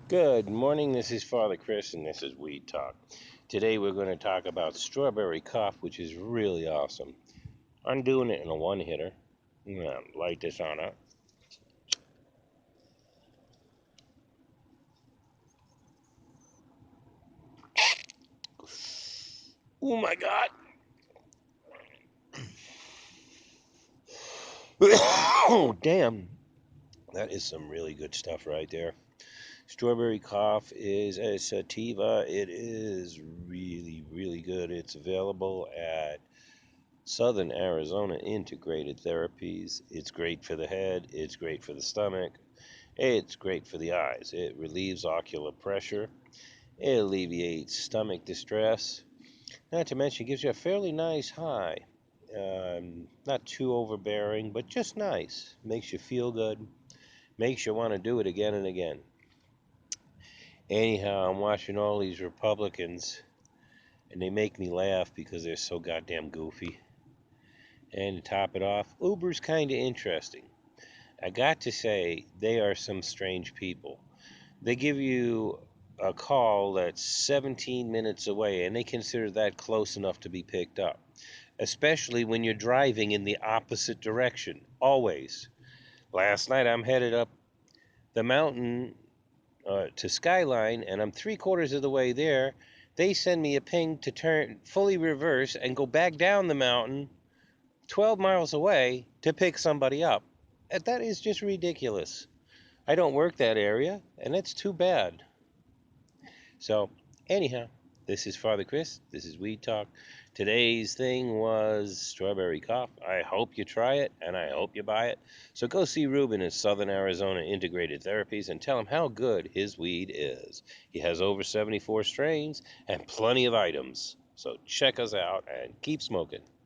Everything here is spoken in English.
Good morning, this is Fr.Chris and this is Weed Talk. Today we're going to talk about strawberry cough, which is really awesome. I'm doing it in a one hitter. Light this on up. Oh my god. Oh, damn. That is some really good stuff right there. Strawberry cough is a sativa. It is really, really good. It's available at Southern Arizona Integrated Therapies. It's great for the head, it's great for the stomach, it's great for the eyes. It relieves ocular pressure, it alleviates stomach distress, not to mention it gives you a fairly nice high. Not too overbearing, but just nice. Makes you feel good, makes you want to do it again and again. Anyhow, I'm watching all these Republicans, and they make me laugh because they're so goddamn goofy. And to top it off, Uber's kind of interesting. I got to say, they are some strange people. They give you a call that's 17 minutes away, and they consider that close enough to be picked up, especially when you're driving in the opposite direction, always. Last night, I'm headed up the mountain to Skyline, and I'm three-quarters of the way there. They send me a ping to turn fully reverse and go back down the mountain 12 miles away to pick somebody up. That is just ridiculous. I don't work that area, and that's too bad. So, anyhow, this is Father Chris. This is Weed Talk. Today's thing was strawberry cough. I hope you try it, and I hope you buy it. So go see Ruben at Southern Arizona Integrated Therapies and tell him how good his weed is. He has over 74 strains and plenty of items. So check us out and keep smoking.